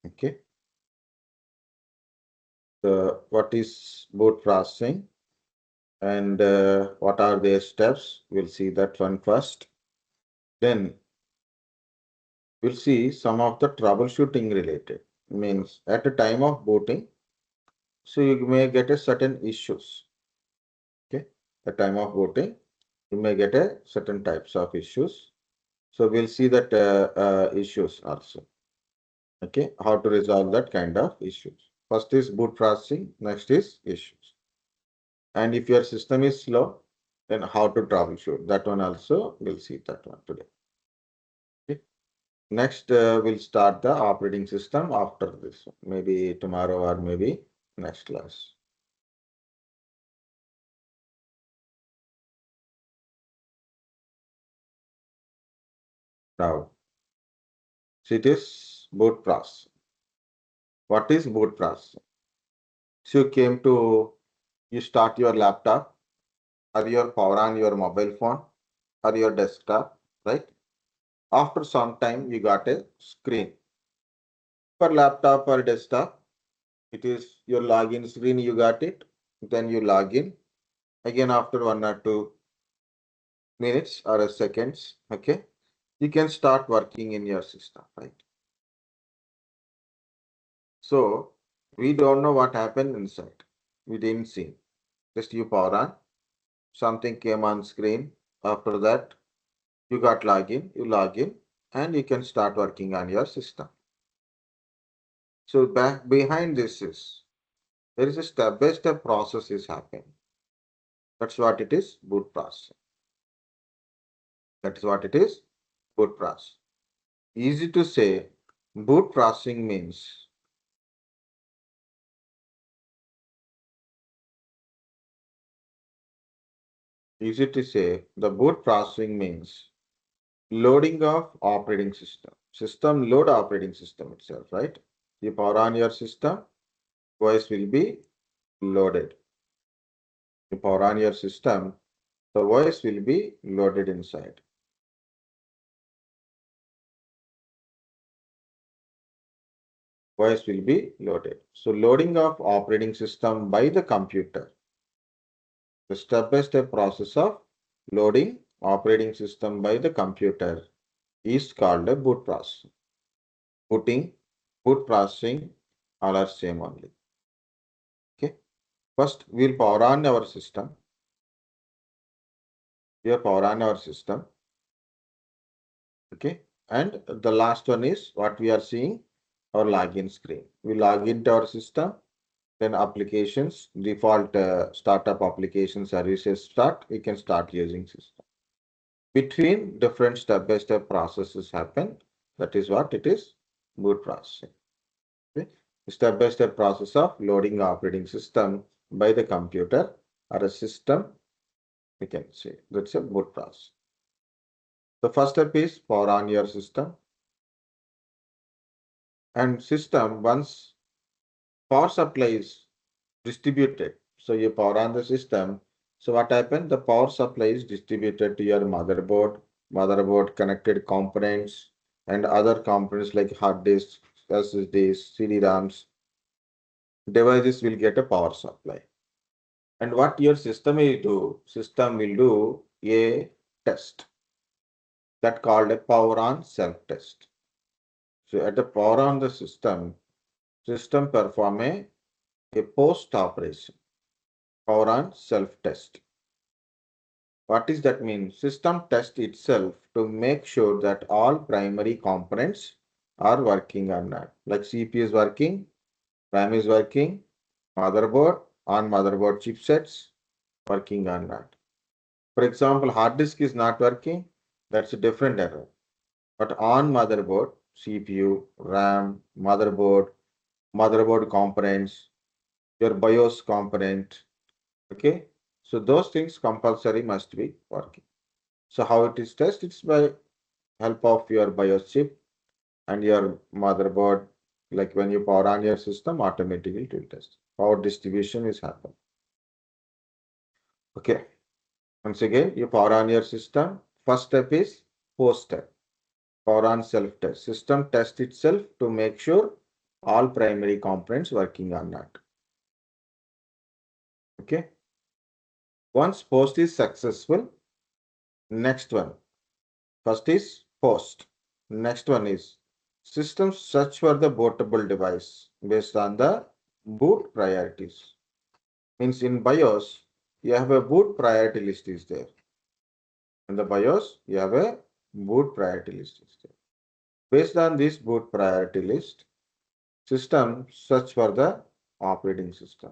Okay. What is boot processing and what are their steps? We'll see that one first. Then we'll see some of the troubleshooting related. Means at the time of booting, so you may get a certain issues. Okay. At the time of booting, you may get a certain types of issues. So we'll see that issues also. Okay. How to resolve that kind of issues. First is boot processing. Next is issues. And if your system is slow, then how to troubleshoot. That one also, we'll see that one today. Okay. Next, we'll start the operating system after this, maybe tomorrow or maybe next class. Now, so it is boot process. What is boot process? So you start your laptop or your power on your mobile phone or your desktop, right? After some time, you got a screen. For laptop or desktop, it is your login screen, you got it. Then you log in. Again, after 1 or 2 minutes or seconds, okay, you can start working in your system, right? So we don't know what happened inside. We didn't see. Just you power on, something came on screen. After that, you got login, you log in, and you can start working on your system. So back behind this is there is a step-by-step process is happening. That's what it is, boot process. That is what it is, boot process. Easy to say, boot processing means the boot processing means loading of operating system load operating system itself, right? You power on your system, voice will be loaded. You power on your system, the voice will be loaded inside. Voice will be loaded. So loading of operating system by the computer. The step-by-step process of loading operating system by the computer is called a boot process. Booting, boot processing, all are same only. Okay. First, we'll power on our system. We are power on our system. Okay. And the last one is what we are seeing, our login screen. We log into our system, then applications, default startup application services start, we can start using system. Between different step-by-step processes happen. That is what it is, boot processing. Okay. Step-by-step process of loading operating system by the computer or a system, we can say that's a boot process. The first step is power on your system. And system, once power supply is distributed, so you power on the system. So what happened? The power supply is distributed to your motherboard connected components and other components like hard disks, SSDs, CD-ROMs. Devices will get a power supply. And what your system will do? System will do a test that called a power on self test. So at the power on the system perform a post operation, power on self test. What does that mean? System test itself to make sure that all primary components are working or not. Like CPU is working, RAM is working, motherboard on motherboard chipsets working or not. For example, hard disk is not working, that's a different error. But on motherboard, CPU, RAM, motherboard components, your BIOS component, okay? So those things compulsory must be working. So how it is tested? It's by help of your BIOS chip and your motherboard. Like when you power on your system, automatically it will test. Power distribution is happening. Okay. Once again, you power on your system. First step is post step. Power on self test. System test itself to make sure all primary components working on that. Okay. Once post is successful, next one. First is post. Next one is system search for the bootable device based on the boot priorities. Means in BIOS, you have a boot priority list is there. In the BIOS, you have a boot priority list is there. Based on this boot priority list, system search for the operating system.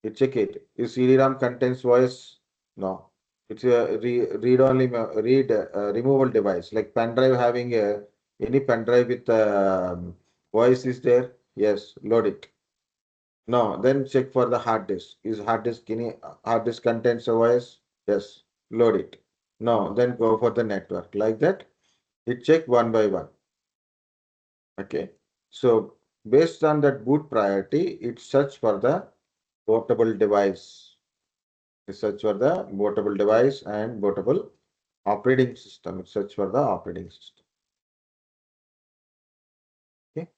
You check it. Is CD-ROM contains OS? No. It's a read-only removal device. Like pen drive having any pen drive with OS is there? Yes. Load it. No. Then check for the hard disk. Is hard disk any hard disk contains OS? Yes. Load it. No. Then go for the network. Like that. It check one by one. Okay. So based on that boot priority, it search for the bootable device. It search for the bootable device and bootable operating system. It search for the operating system. Okay.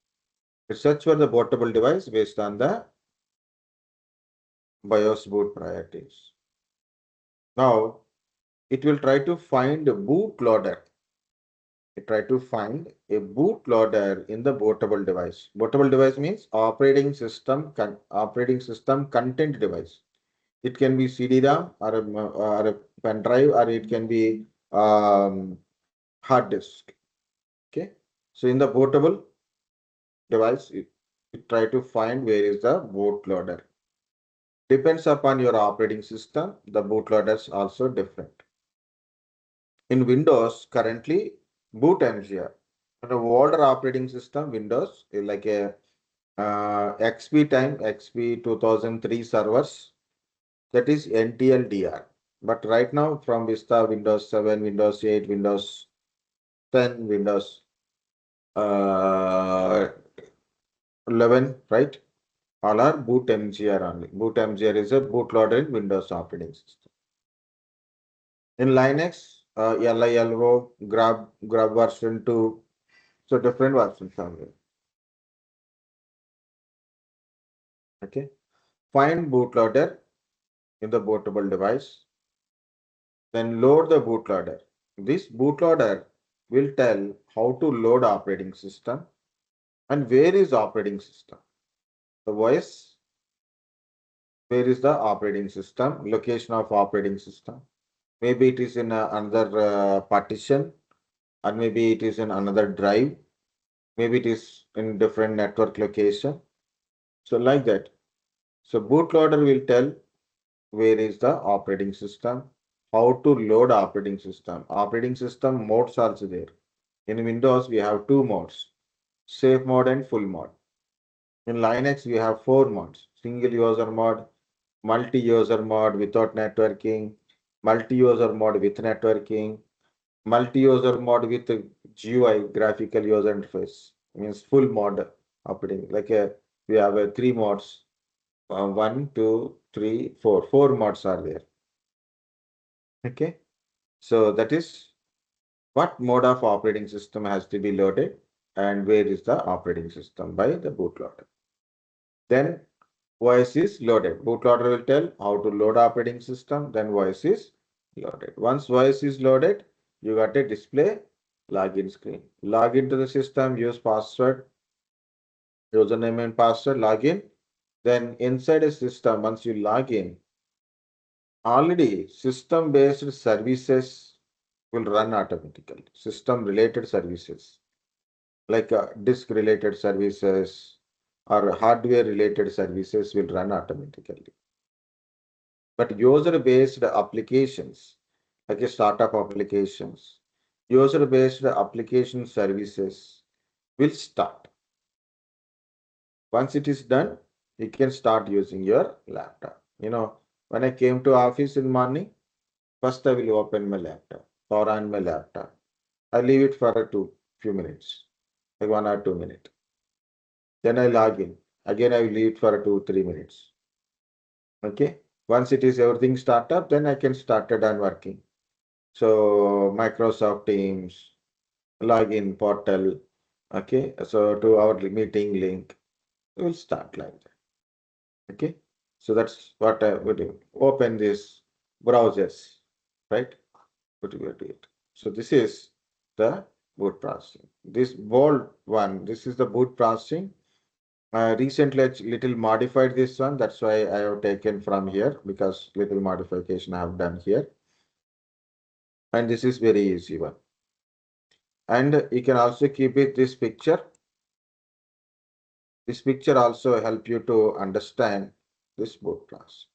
It search for the bootable device based on the BIOS boot priorities. Now it will try to find a bootloader. It try to find a bootloader in the bootable device. Bootable device means operating system content device. It can be CD-ROM or a pen drive, or it can be hard disk. Okay. So in the bootable device, it try to find where is the bootloader. Depends upon your operating system. The bootloaders also different. In Windows, currently Bootmgr. In the older operating system, Windows like a XP time, XP 2003 servers. That is NTLDR. But right now from Vista, Windows 7, Windows 8, Windows 10, Windows 11, right? All are BootmgR only. BootmgR is a bootloader in Windows operating system. In Linux, LILO, grab version 2. So different versions are there. Okay. Find bootloader in the bootable device. Then load the bootloader. This bootloader will tell how to load operating system and where is operating system. The voice, where is the operating system, location of operating system. Maybe it is in another partition, or maybe it is in another drive. Maybe it is in different network location. So like that. So bootloader will tell where is the operating system, how to load operating system. Operating system modes also there. In Windows, we have two modes, safe mode and full mode. In Linux, we have four modes, single user mode, multi-user mode without networking, multi-user mode with networking, multi-user mode with GUI, graphical user interface, means full mode operating. Like we have three modes, 1, 2, 3, 4. Four modes are there. Okay. So that is what mode of operating system has to be loaded and where is the operating system by the bootloader. Then voice is loaded. Bootloader will tell how to load operating system, then voice is loaded. Once voice is loaded, you got a display login screen. Log into the system, use password, username and password, login. Then inside a system, once you log in, already system-based services will run automatically. System-related services like disk-related services or hardware-related services will run automatically. But user-based applications, like a startup applications, user-based application services will start. Once it is done, you can start using your laptop. When I came to office in morning, first I will open my laptop or on my laptop. I leave it for a few minutes, like 1 or 2 minutes. Then I log in. Again, I will leave it for 2, 3 minutes. Okay. Once it is everything start up, then I can start it on working. So Microsoft Teams, login portal. Okay. So to our meeting link. it will start like that. Okay. So that's what I would do. Open this browsers, right? What do we do it? So this is the boot processing. This bold one, this is the boot processing. Recently, I little modified this one. That's why I have taken from here because little modification I have done here. And this is very easy one. And you can also keep it this picture. This picture also help you to understand this boot class.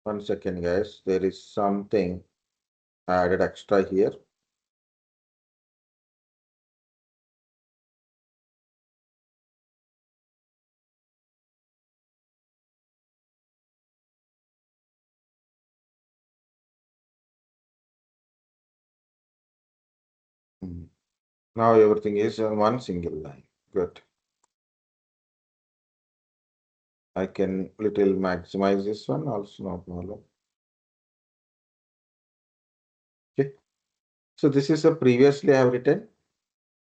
One second, guys. There is something added extra here. Now everything is on one single line. Good. I can little maximize this one also, no problem. Okay. So this is a previously I have written,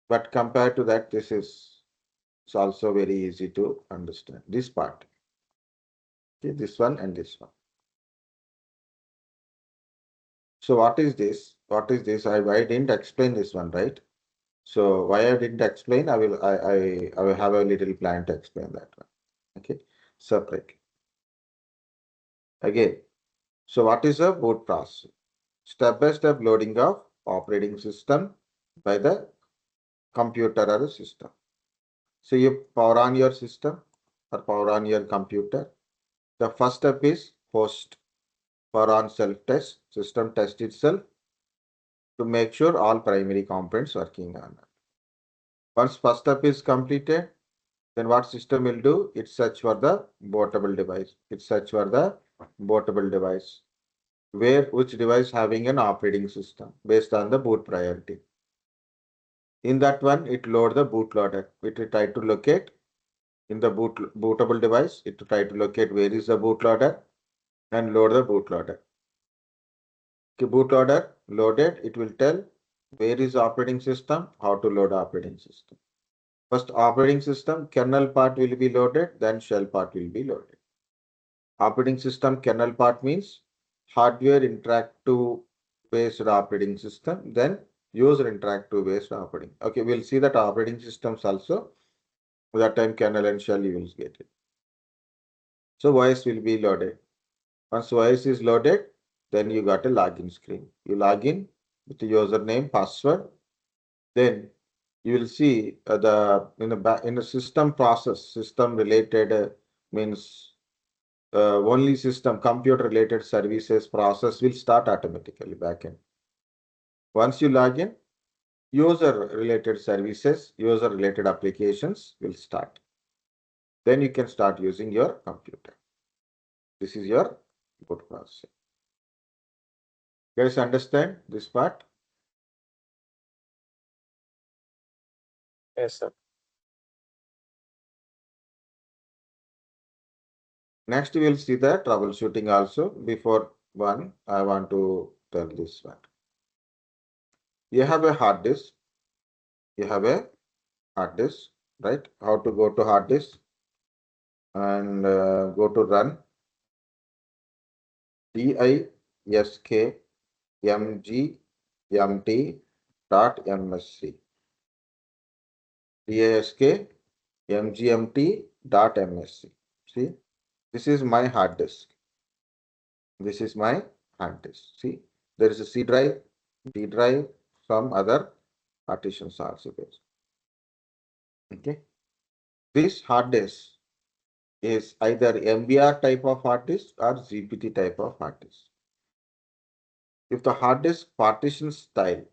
but compared to that, this is it's also very easy to understand this part. Okay, this one and this one. So what is this? What is this? I didn't explain this one, right? So why I didn't explain, I will have a little plan to explain that one. Okay, separate. Again, so what is a boot process? Step-by-step loading of operating system by the computer or the system. So you power on your system or power on your computer. The first step is host, power on self-test, system test itself to make sure all primary components working on it. Once first step is completed, then what system will do? It search for the bootable device. It search for the bootable device. Which device having an operating system based on the boot priority. In that one, it load the bootloader. It will try to locate in the bootable device. It will try to locate where is the bootloader and load the bootloader. Okay, bootloader loaded. It will tell where is operating system, how to load operating system. First operating system kernel part will be loaded, then shell part will be loaded. Operating system kernel part means hardware interactive based operating system, then user interactive based operating. Okay, we'll see that operating systems also. That time kernel and shell you will get it. So voice will be loaded. Once voice is loaded, then you got a login screen. You log in with the username, password. Then you will see in the system process, system related means only system computer related services process will start automatically backend. Once you log in, user related services, user related applications will start. Then you can start using your computer. This is your boot processing. Guys, understand this part? Yes, sir. Next, we will see the troubleshooting also. Before one, I want to tell this one. You have a hard disk. You have a hard disk, right? How to go to hard disk and go to run diskmgt.msc. diskmgt.msc. See, this is my hard disk. This is my hard disk. See, there is a C drive, D drive, some other partitions also there. Okay. This hard disk is either MBR type of hard disk or GPT type of hard disk. If the hard disk partition style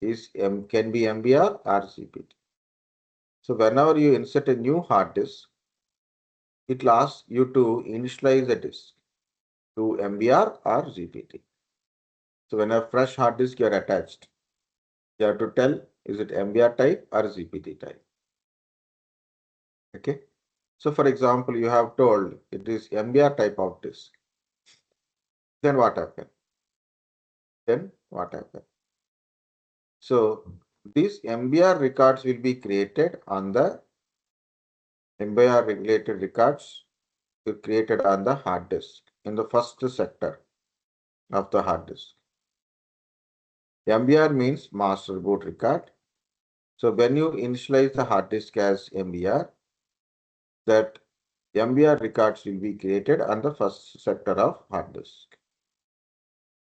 is can be MBR or GPT. So whenever you insert a new hard disk, it will ask you to initialize the disk to MBR or GPT. So when a fresh hard disk you are attached, you have to tell is it MBR type or GPT type. Okay. So for example, you have told it is MBR type of disk. Then what happened? Then what happened? So these MBR records will be created on the MBR related records created on the hard disk in the first sector of the hard disk. MBR means master boot record. So when you initialize the hard disk as MBR, that MBR records will be created on the first sector of hard disk.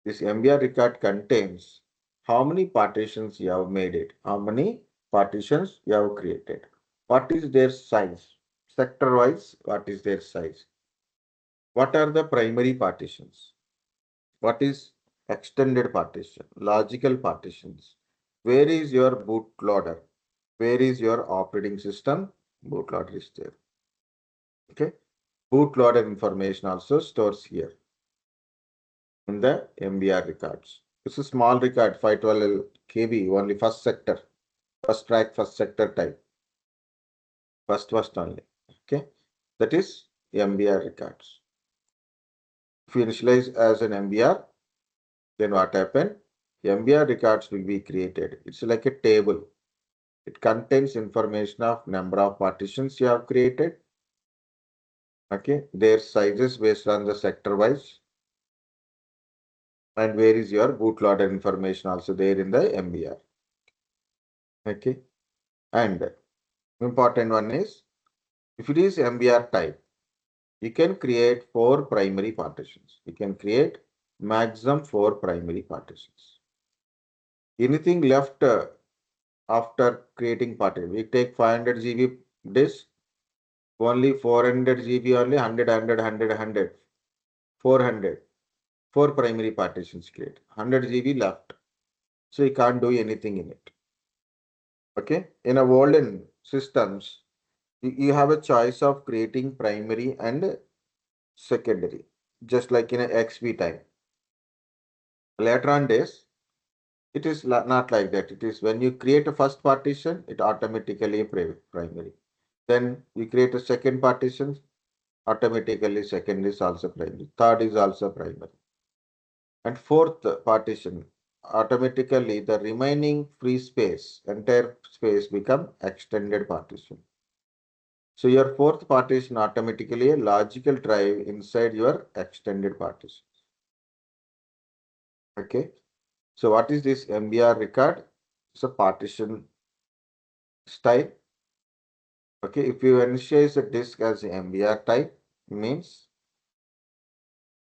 This MBR record contains how many partitions you have made it, how many partitions you have created, what is their size, sector wise, what is their size, what are the primary partitions, what is extended partition, logical partitions, where is your bootloader, where is your operating system, bootloader is there. Okay, bootloader information also stores here in the MBR records. It's a small record, 512 KB, only first sector, first track, first sector type, first only. Okay, that is MBR records. If you initialize as an MBR, then what happened? MBR records will be created. It's like a table. It contains information of number of partitions you have created. Okay, their sizes based on the sector wise. And where is your bootloader information also there in the MBR. Okay, and important one is if it is MBR type, you can create 4 primary partitions. You can create maximum 4 primary partitions. Anything left after creating partition, we take 500 GB disk, only 400 GB only, 100, 400. 4 primary partitions create, 100 GB left. So you can't do anything in it. Okay, in a olden systems, you have a choice of creating primary and secondary, just like in a XP time. Later on days, it is not like that. It is when you create a first partition, it automatically primary. Then you create a second partition, automatically second is also primary. Third is also primary. And fourth partition, automatically the remaining free space, entire space become extended partition. So your fourth partition automatically a logical drive inside your extended partition. Okay. So what is this MBR record? It's a partition style. Okay. If you initialize a disk as MBR type, means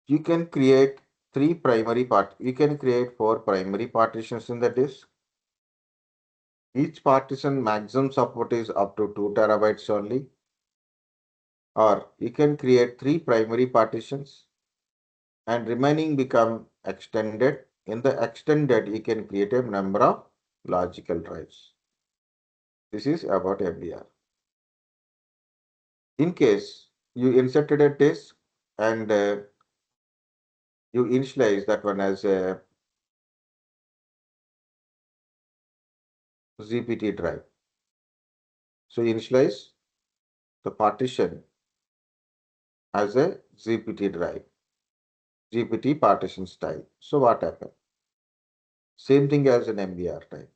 you can create 4 primary partitions in the disk. Each partition maximum support is up to 2 terabytes only. Or you can create 3 primary partitions and remaining become extended. In the extended, you can create a number of logical drives. This is about MBR. In case you inserted a disk and you initialize that one as a GPT drive. So initialize the partition as a GPT drive, GPT partition style. So what happened? Same thing as an MBR type.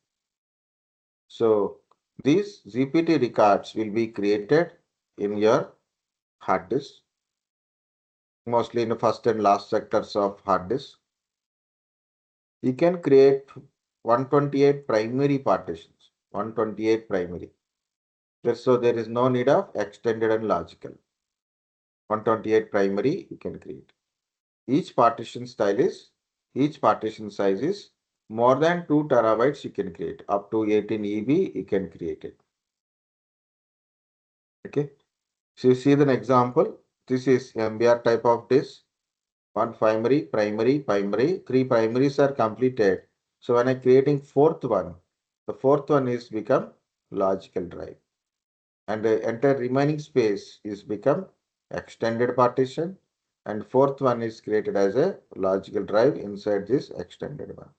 So these GPT records will be created in your hard disk, mostly in the first and last sectors of hard disk. You can create 128 primary partitions, 128 primary. So there is no need of extended and logical. 128 primary you can create. Each partition size is more than 2 terabytes you can create. Up to 18 EB you can create it. Okay. So you see the example. This is MBR type of disk. One primary, 3 primaries are completed. So when I'm creating fourth one, the fourth one is become logical drive. And the entire remaining space is become extended partition. And fourth one is created as a logical drive inside this extended one.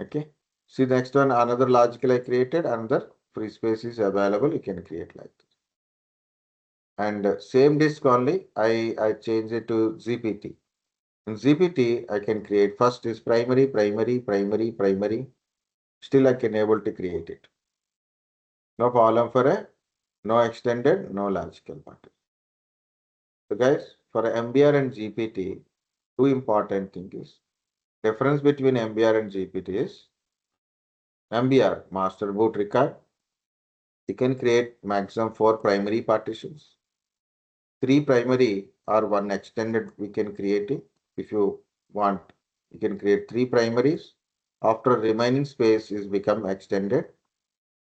Okay. See the next one, another logical I created, another free space is available. You can create like this. And same disk only, I change it to GPT. In GPT, I can create first is primary, primary, primary, primary. Still, I can able to create it. No problem for a no extended, no logical part. So guys, for MBR and GPT, two important things is difference between MBR and GPT is MBR, master boot record. You can create maximum 4 primary partitions. 3 primary or 1 extended we can create it. If you want, you can create 3 primaries. After remaining space is become extended.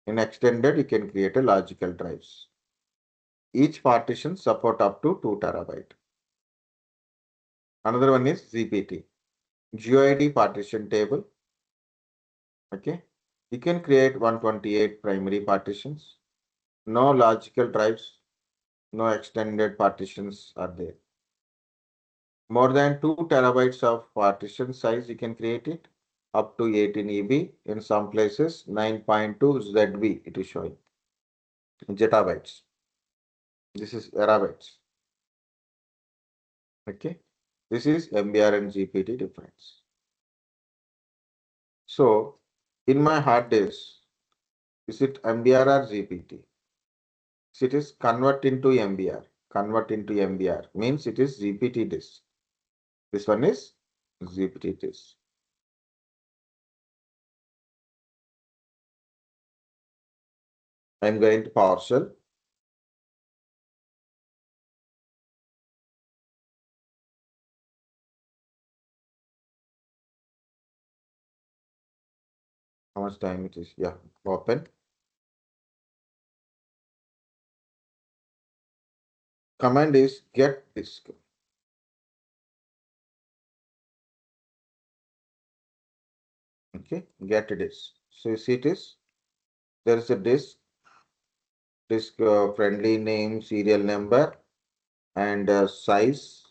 In extended, you can create a logical drives. Each partition support up to 2 terabyte. Another one is GPT. GUID partition table. Okay. You can create 128 primary partitions. No logical drives, no extended partitions are there. More than 2 terabytes of partition size, you can create it up to 18 EB. In some places, 9.2 ZB it is showing. Zettabytes. This is terabytes. Okay. This is MBR and GPT difference. So, in my hard disk, is it MBR or GPT? So it is convert into MBR. Convert into MBR means it is GPT disk. This one is GPT disk. I am going to PowerShell. How much time it is? Yeah, open. Command is get disk. Okay, get disk. So you see it is, there is a disk friendly name, serial number, and size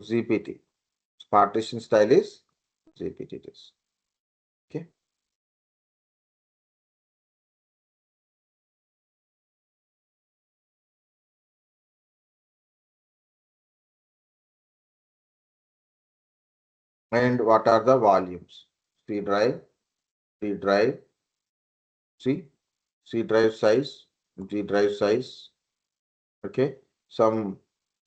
GPT. Partition style is GPT disk. Okay. And what are the volumes? C drive, D drive, C drive size, G drive size. Okay. Some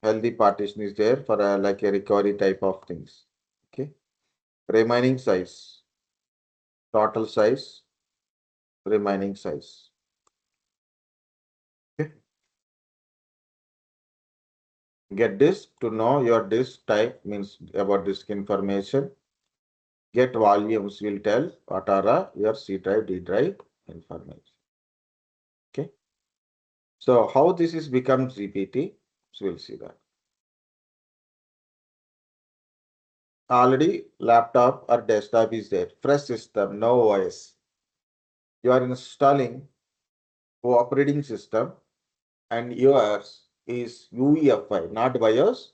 healthy partition is there for like a recovery type of things. Okay. Remaining size, total size, remaining size. Okay. Get disk to know your disk type means about disk information. Get volumes will tell what are your C drive, D drive information. Okay. So how this is become GPT? So we'll see that. Already laptop or desktop is there. Fresh system, no OS. You are installing operating system and yours is UEFI, not BIOS.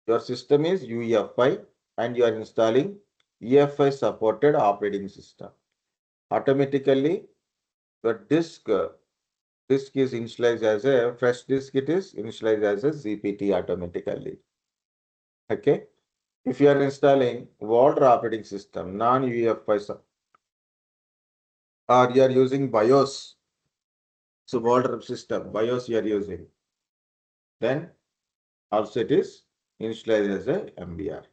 Your system is UEFI and you are installing EFI supported operating system. Automatically, the disk is initialized as a fresh disk. It is initialized as a GPT automatically. Okay. If you are installing older operating system, non-UEFI, or you are using BIOS, so older system, BIOS you are using, then also it is initialized as a MBR.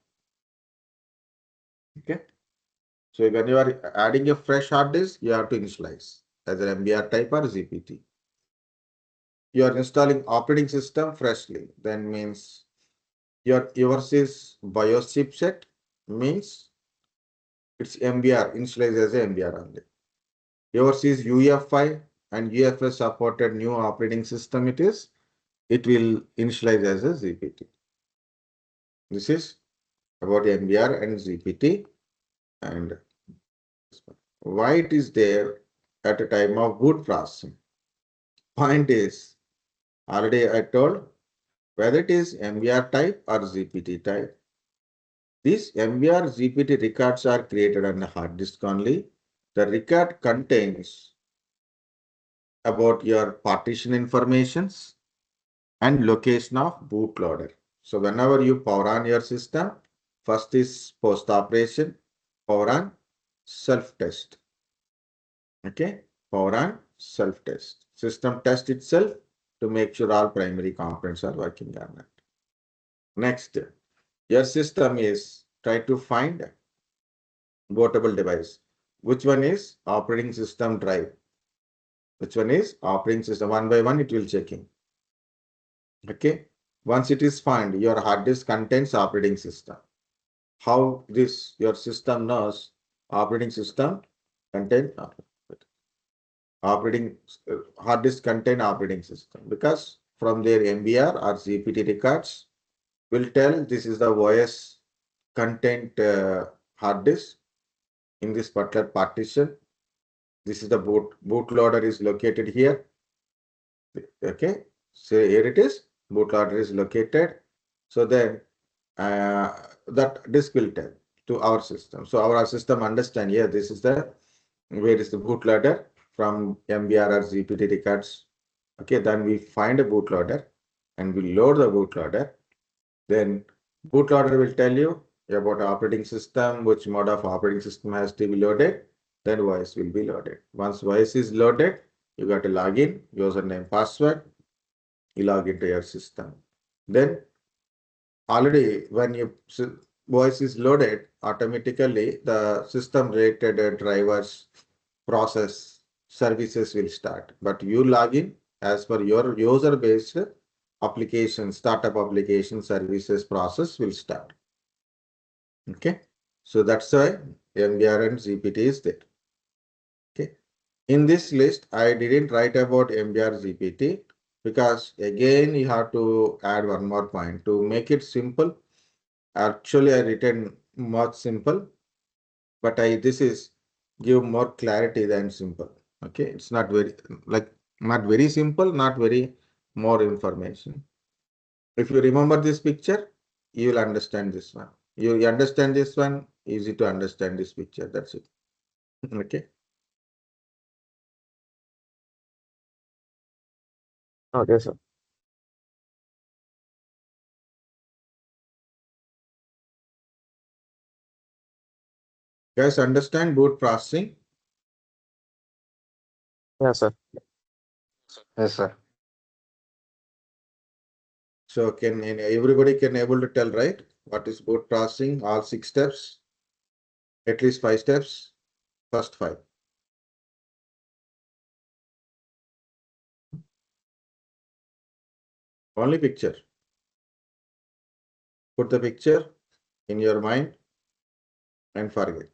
Okay. So when you are adding a fresh hard disk, you have to initialize as an MBR type or GPT. You are installing operating system freshly, then means yours is BIOS chipset, means it's MBR, initialized as a MBR only. Yours is UEFI and UEFI supported new operating system it will initialize as a GPT. This is about MBR and GPT and why it is there at a time of boot processing. Point is, already I told whether it is MBR type or GPT type. These MBR GPT records are created on the hard disk only. The record contains about your partition informations, and location of bootloader. So whenever you power on your system, first is post operation, power on, self-test. Okay, power on, self-test. System test itself to make sure all primary components are working on it. Next, your system is try to find bootable device. Which one is operating system drive? Which one is operating system? One by one, it will checking. Okay. Once it is found, your hard disk contains operating system. How this your system knows operating system contain operating hard disk contain operating system, because from their MBR or GPT records will tell this is the OS content hard disk in this particular partition. This is the bootloader is located here. Okay, so here it is. Bootloader is located. So then that disk will tell to our system. So our system understand, yeah, this is the where is the bootloader from MBR or GPT records. Okay, then we find a bootloader and we load the bootloader. Then bootloader will tell you about operating system, which mode of operating system has to be loaded. Then OS will be loaded. Once OS is loaded, you got to log in, username, password, you log into your system. Then already when your OS is loaded, automatically the system related drivers, process, services will start. But you log in as per your user based application, startup application services process will start. Okay. So that's why MBR and GPT is there. Okay. In this list, I didn't write about MBR GPT because again, you have to add one more point to make it simple. Actually, I written much simple, but this is give more clarity than simple. Okay. It's not very not very simple, not very more information. If you remember this picture, you will understand this one. You understand this one, easy to understand this picture. That's it. Okay. Okay, sir. Guys, understand boot processing? Yes, sir. Yes, sir. So can everybody can able to tell, right? What is boot processing? All 6 steps, at least 5 steps, first 5. Only picture. Put the picture in your mind and forget.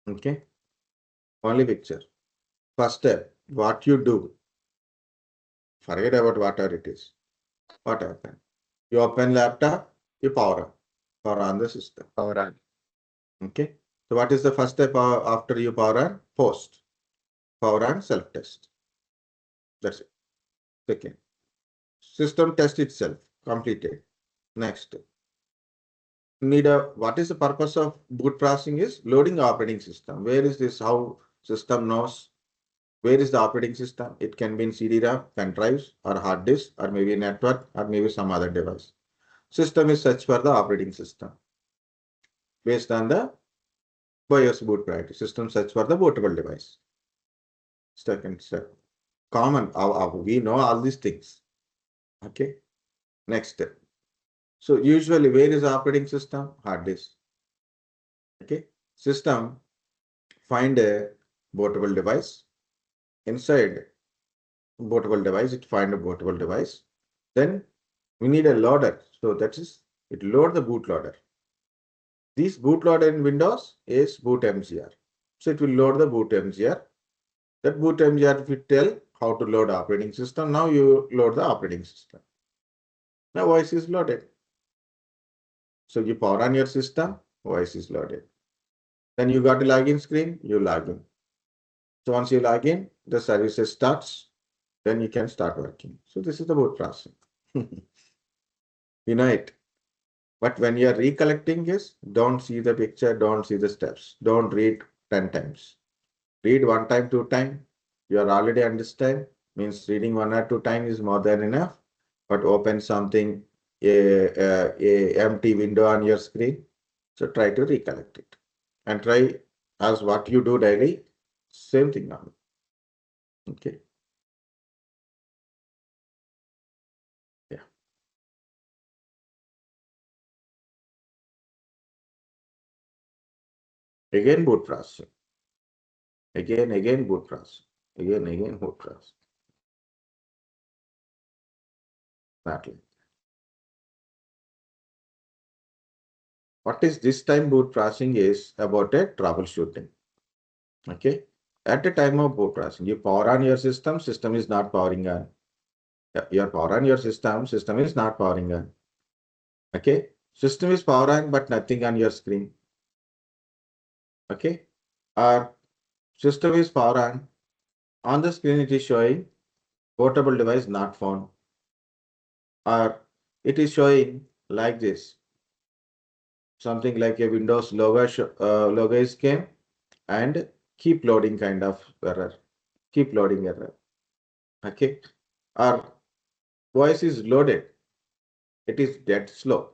Okay. Only picture. First step, what you do. Forget about whatever it is. What happened? You open laptop, you power on the system. Power on. Okay. So what is the first step after you power on? Post. Power on self-test. That's it. Second. System test itself completed. Next. What is the purpose of boot processing is loading operating system. Where is this? How system knows where is the operating system? It can be in CD-ROM, pen drives, or hard disk, or maybe network, or maybe some other device. System is search for the operating system based on the BIOS boot priority. System search for the bootable device. Second step. Common. We know all these things. Okay. Next step. So usually where is the operating system? Hard disk. Okay. System find a bootable device. Inside bootable device, it find a bootable device. Then we need a loader. So that is, it load the bootloader. This bootloader in Windows is bootmgr. So it will load the bootmgr. That bootmgr will tell how to load operating system. Now you load the operating system. Now voice is loaded. So you power on your system, voice is loaded. Then you got a login screen, you log in. So once you log in, the services starts, then you can start working. So this is the boot processing. You know it. But when you are recollecting this, don't see the picture, don't see the steps. Don't read 10 times. Read 1 time, 2 time. You are already understand. Means reading 1 or 2 times is more than enough, but open something, a empty window on your screen. So try to recollect it and try as what you do daily, same thing now. Okay. Yeah. Again boot processing. Again boot processing. Again boot processing. That way. What is this time boot processing is about a troubleshooting. Okay. At the time of boot processing, you power on your system, system is not powering on. Your power on your system, system is not powering on. Okay. System is power on, but nothing on your screen. Okay. Or system is power on the screen it is showing bootable device not found. Or it is showing like this. Something like a Windows logo is came and keep loading kind of error. Keep loading error. Okay. Or voice is loaded. It is dead slow.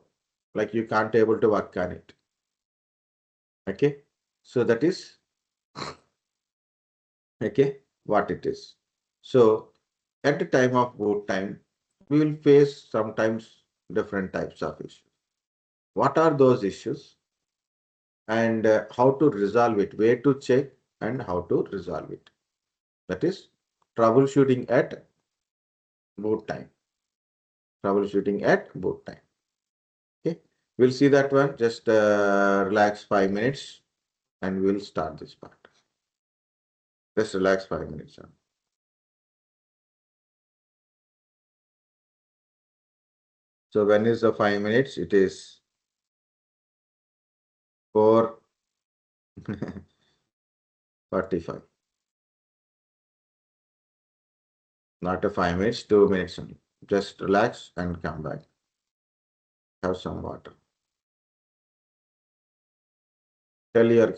Like you can't able to work on it. Okay. So that is okay what it is. So at the time of boot time, we will face sometimes different types of issues. What are those issues and how to resolve it, where to check and how to resolve it. That is troubleshooting at boot time. Troubleshooting at boot time. Okay, we'll see that one. Just relax 5 minutes and we'll start this part. Just relax 5 minutes. So when is the 5 minutes? It is 4:45. Not a 5 minutes, 2 minutes only. Just relax and come back. Have some water. Tell your